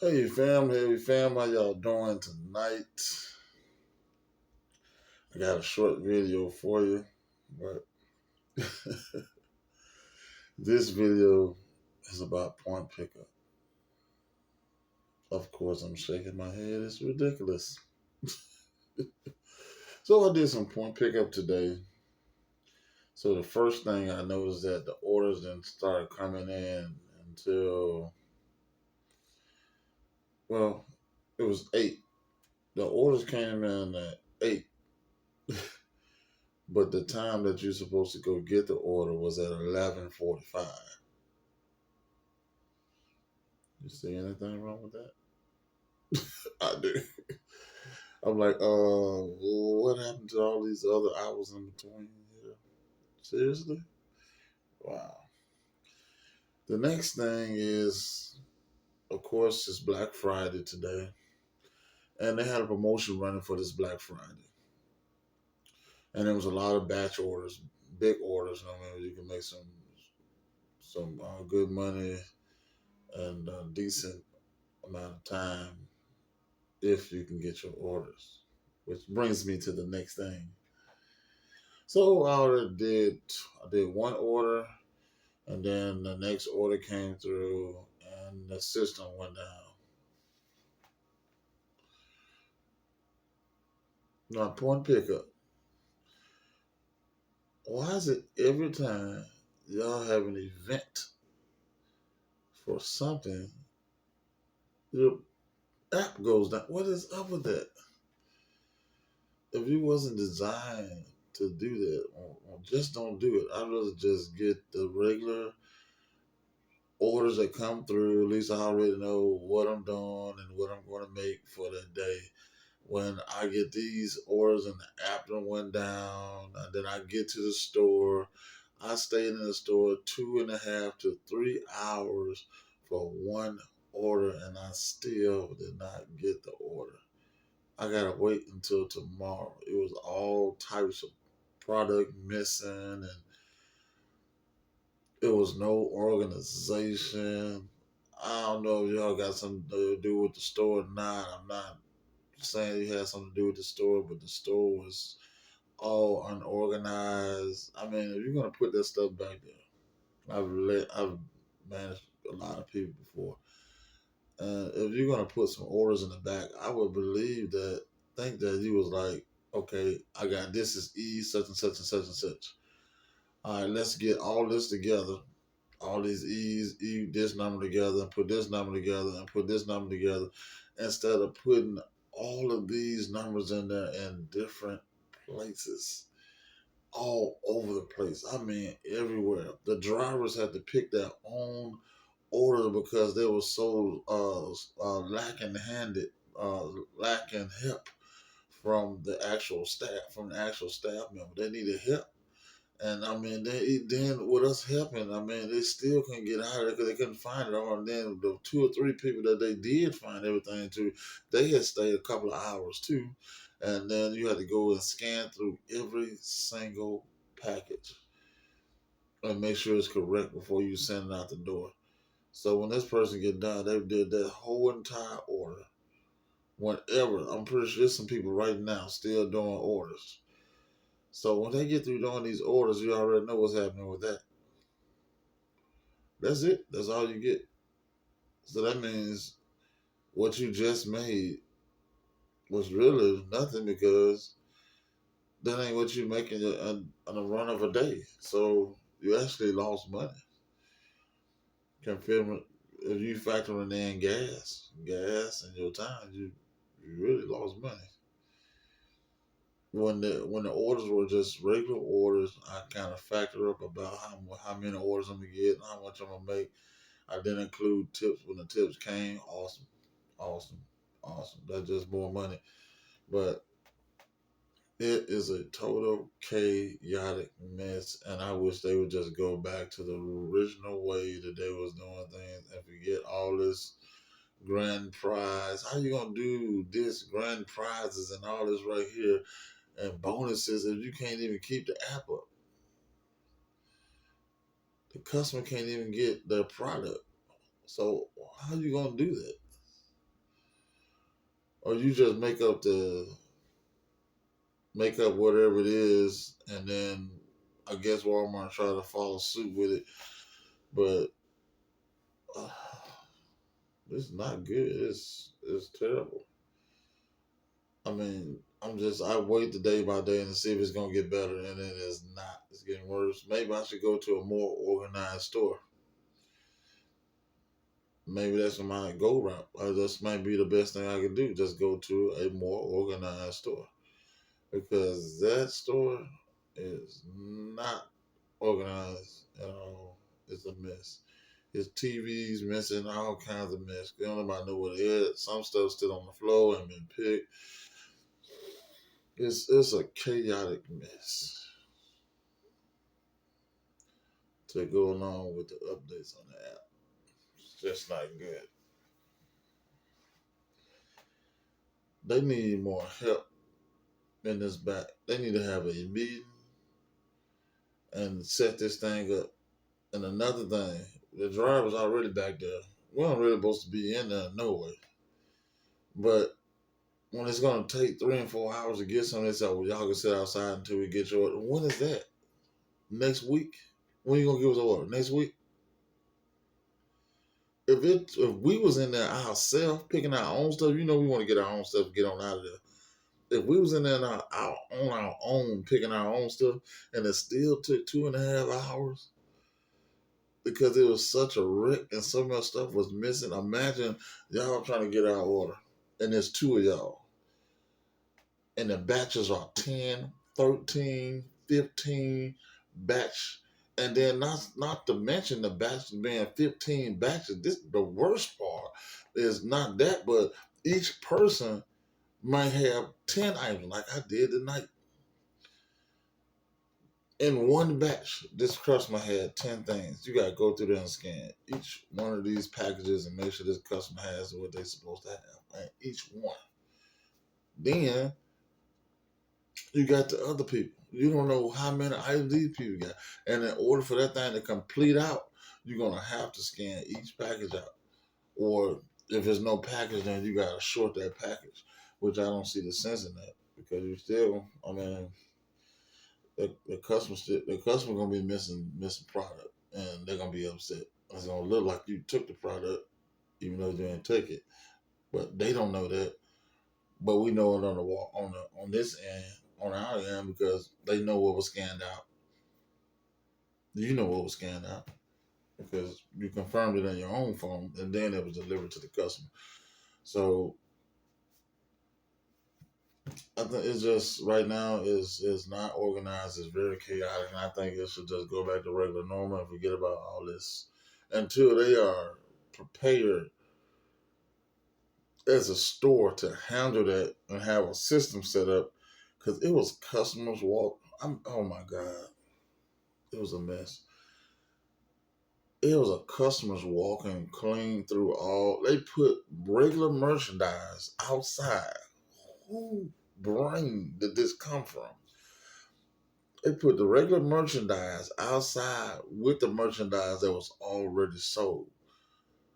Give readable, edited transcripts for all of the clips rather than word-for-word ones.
Hey fam, how y'all doing tonight? I got a short video for you, but this video is about point pickup. Of course, I'm shaking my head. It's ridiculous. So I did some point pickup today. So the first thing I noticed that the orders didn't start coming in until, well, it was 8. The orders came in at 8, but the time that you're supposed to go get the order was at 11:45. You see anything wrong with that? I do. I'm like, what happened to all these other hours in between here? Seriously? Wow. The next thing is, of course, it's Black Friday today, and they had a promotion running for this Black Friday, and there was a lot of batch orders, big orders. I mean, you can make some good money and decent amount of time if you can get your orders. Which brings me to the next thing. So I did one order, and then the next order came through, and the system went down. Now, point pickup. Why is it every time y'all have an event for something, your app goes down? What is up with that? If you wasn't designed to do that, or just don't do it. I'd rather just get the regular orders that come through. At least I already know what I'm doing and what I'm going to make for that day. When I get these orders and the app done went down, and then I get to the store, I stayed in the store 2.5 to 3 hours for one order, and I still did not get the order. I gotta wait until tomorrow. It was all types of product missing, and it was no organization. I don't know if y'all got something to do with the store or not. I'm not saying it had something to do with the store, but the store was all unorganized. I mean, if you're gonna put that stuff back there, I've managed a lot of people before, and if you're gonna put some orders in the back, I would think that you was like, okay, I got this is E such and such and such and such. All right, let's get all this together. All these E's, this number together, and put this number together, and put this number together, instead of putting all of these numbers in there in different places, all over the place. I mean, everywhere. The drivers had to pick their own order because they were so lacking help from the actual staff member. They needed help. And I mean, then with us helping, I mean, they still couldn't get out of it because they couldn't find it. And then the 2 or 3 people that they did find everything to, they had stayed a couple of hours too. And then you had to go and scan through every single package and make sure it's correct before you send it out the door. So when this person get done, they did that whole entire order. Whatever, I'm pretty sure there's some people right now still doing orders. So when they get through doing these orders, you already know what's happening with that. That's it. That's all you get. So that means what you just made was really nothing because that ain't what you making on a run of a day. So you actually lost money. Confirm if you factoring in gas and your time, you really lost money. When the orders were just regular orders, I kind of factor up about how many orders I'm gonna get, and how much I'm gonna make. I didn't include tips when the tips came. Awesome, awesome, awesome. That's just more money. But it is a total chaotic mess, and I wish they would just go back to the original way that they was doing things and forget all this grand prize. How you gonna do this grand prizes and all this right here and bonuses if you can't even keep the app up? The customer can't even get their product. So how you gonna do that? or you just make up whatever it is, and then I guess Walmart try to follow suit with it, but uh, it's not good. It's terrible. I mean, I wait the day by day and see if it's gonna get better, and it is not. It's getting worse. Maybe I should go to a more organized store. Maybe that's my go route. This might be the best thing I could do. Just go to a more organized store, because that store is not organized at all. It's a mess. His TV's missing, all kinds of mess. Don't nobody know what it is. Some stuff still on the floor and been picked. It's a chaotic mess to go along with the updates on the app. It's just not good. They need more help in this back. They need to have a meeting and set this thing up. And another thing, the driver's already back there. We aren't really supposed to be in there no way. But when it's gonna take 3 and 4 hours to get something, they say, well, y'all can sit outside until we get your order. When is that? Next week? When you gonna give us an order? Next week? If we was in there ourselves picking our own stuff, we want to get our own stuff and get on out of there. If we was in there on our own picking our own stuff, and it still took 2.5 hours because it was such a wreck and so much stuff was missing. Imagine y'all trying to get our order, and there's two of y'all, and the batches are 10, 13, 15 batch. And then not to mention the batches being 15 batches. This the worst part is not that, but each person might have 10 items like I did tonight. In one batch, this customer had 10 things. You gotta go through there and scan each one of these packages and make sure this customer has what they're supposed to have. And each one. Then you got the other people. You don't know how many items these people got. And in order for that thing to complete out, you're gonna have to scan each package out. Or if there's no package, then you gotta short that package, which I don't see the sense in that, because you still, I mean, the customer gonna be missing product, and they're gonna be upset. It's gonna look like you took the product, even though you didn't take it, but they don't know that. But we know it on the wall on this end, on our end, because they know what was scanned out. You know what was scanned out because you confirmed it on your own phone, and then it was delivered to the customer. So I think it's just right now is not organized. It's very chaotic, and I think it should just go back to regular normal and forget about all this until they are prepared as a store to handle that and have a system set up. Because it was customers walk. Oh my god, it was a mess. It was a customers walking clean through all. They put regular merchandise outside. Who brain did this come from? They put the regular merchandise outside with the merchandise that was already sold.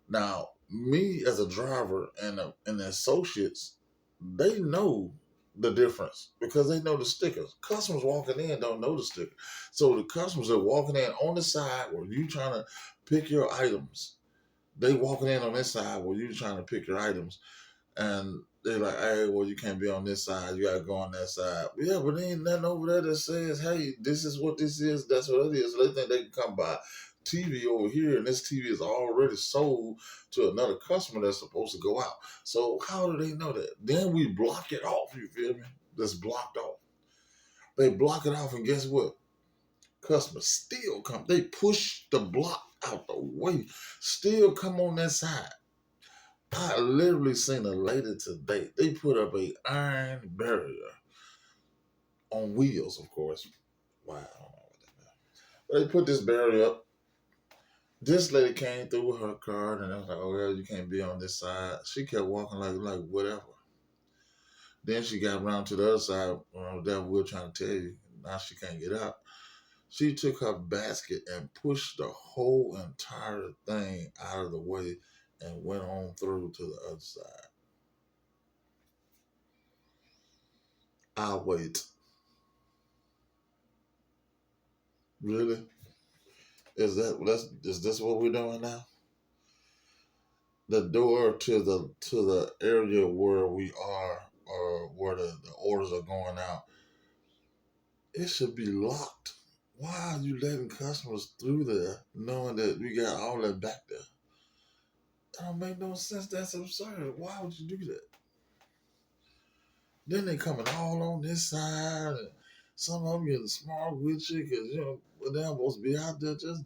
Now, me as a driver and the associates, they know the difference because they know the stickers. Customers walking in don't know the sticker. So the customers are walking in on the side where you trying to pick your items. They walking in on this side where you trying to pick your items. And they're like, hey, well, you can't be on this side. You got to go on that side. Yeah, but there ain't nothing over there that says, hey, this is what this is. That's what it is. So they think they can come by TV over here, and this TV is already sold to another customer that's supposed to go out. So how do they know that? Then we block it off, you feel me? That's blocked off. They block it off, and guess what? Customers still come. They push the block out the way, still come on that side. I literally seen a lady today. They put up a iron barrier on wheels, of course. Wow, I don't know what that meant. But they put this barrier up. This lady came through with her card, and I was like, "Oh yeah, you can't be on this side." She kept walking like whatever. Then she got around to the other side. That we were trying to tell you. Now she can't get out. She took her basket and pushed the whole entire thing out of the way and went on through to the other side. I'll wait. Really? Is this what we're doing now? The door to the area where we are, or where the orders are going out, it should be locked. Why are you letting customers through there knowing that we got all that back there? That don't make no sense. That's absurd. Why would you do that? Then they coming all on this side, and some of them getting smart with you because they're supposed to be out there just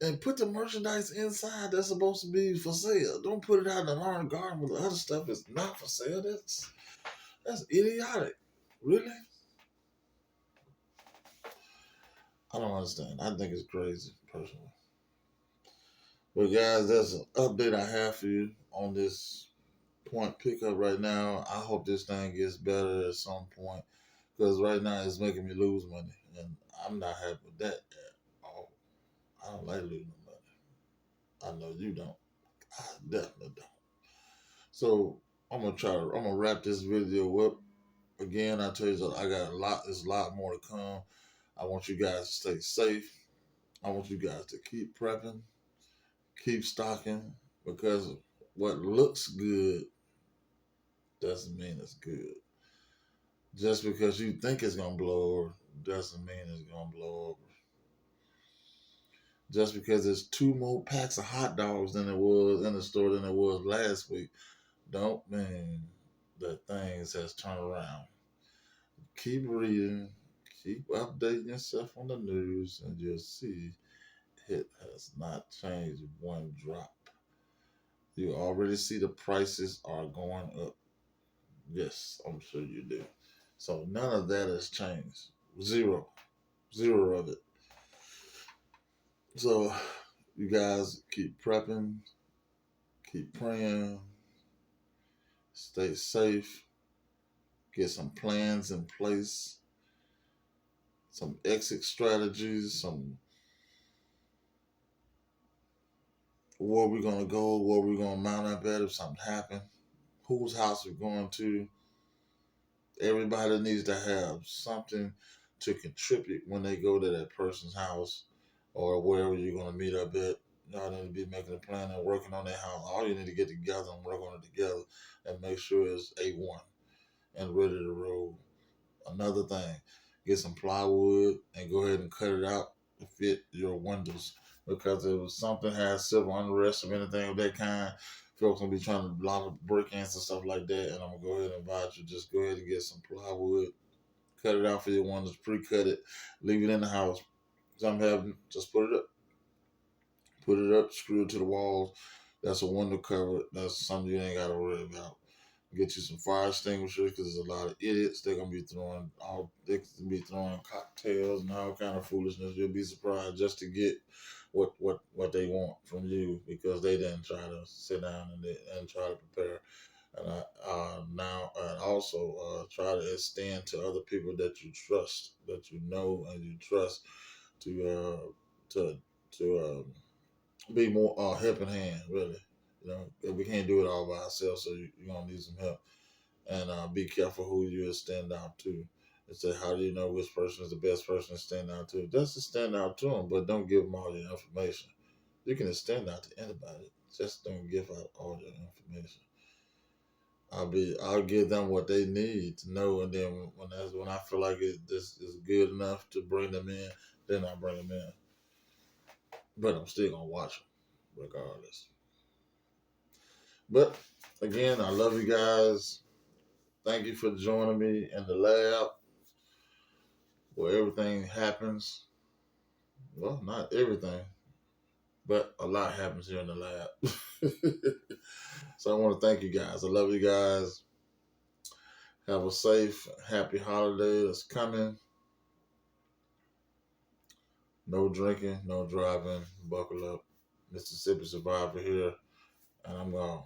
and put the merchandise inside that's supposed to be for sale. Don't put it out in the lawn and garden with the other stuff that's not for sale. That's idiotic. Really? I don't understand. I think it's crazy, personally. But guys, that's an update I have for you on this point pickup right now. I hope this thing gets better at some point because right now it's making me lose money, and I'm not happy with that at all. I don't like losing money. I know you don't. I definitely don't. So I'm gonna wrap this video up. Again, I tell you that I got a lot. There's a lot more to come. I want you guys to stay safe. I want you guys to keep prepping, keep stocking, because what looks good doesn't mean it's good. Just because you think it's gonna blow over doesn't mean it's gonna blow over. Just because there's two more packs of hot dogs than it was in the store than it was last week, don't mean that things has turned around. Keep reading, keep updating yourself on the news, and you'll see it has not changed one drop. You already see the prices are going up. Yes, I'm sure you do. So none of that has changed. Zero. Zero of it. So you guys keep prepping, keep praying, stay safe, get some plans in place, some exit strategies, some where we're gonna go, where we're gonna mount up at if something happens, whose house we're going to. Everybody needs to have something to contribute when they go to that person's house or wherever you're gonna meet up at. Y'all need to be making a plan and working on that house. All you need to get together and work on it together and make sure it's A1 and ready to roll. Another thing, get some plywood and go ahead and cut it out to fit your windows. Because if something has civil unrest or anything of that kind, folks gonna be trying to lot of break-ins and stuff like that. And I'm gonna go ahead and invite you, just go ahead and get some plywood, cut it out for your windows, pre-cut it, leave it in the house. Something happen, just put it up, screw it to the walls. That's a window cover. That's something you ain't gotta worry about. Get you some fire extinguishers because there's a lot of idiots. They can be throwing cocktails and all kind of foolishness. You'll be surprised just to get what they want from you because they didn't try to sit down and try to prepare. And now and also try to extend to other people that you trust, that you know and you trust to to be more helping hand. Really, we can't do it all by ourselves, so you're gonna need some help. And be careful who you extend out to. And say, how do you know which person is the best person to stand out to? Just to stand out to them, but don't give them all your information. You can extend out to anybody, just don't give out all your information. I'll give them what they need to know, and then when I feel like this is good enough to bring them in, then I bring them in. But I'm still gonna watch them regardless. But again, I love you guys. Thank you for joining me in the lab where everything happens. Well, not everything, but a lot happens here in the lab. So I want to thank you guys. I love you guys. Have a safe, happy holiday that's coming. No drinking, no driving. Buckle up. Mississippi Survivor here, and I'm gone.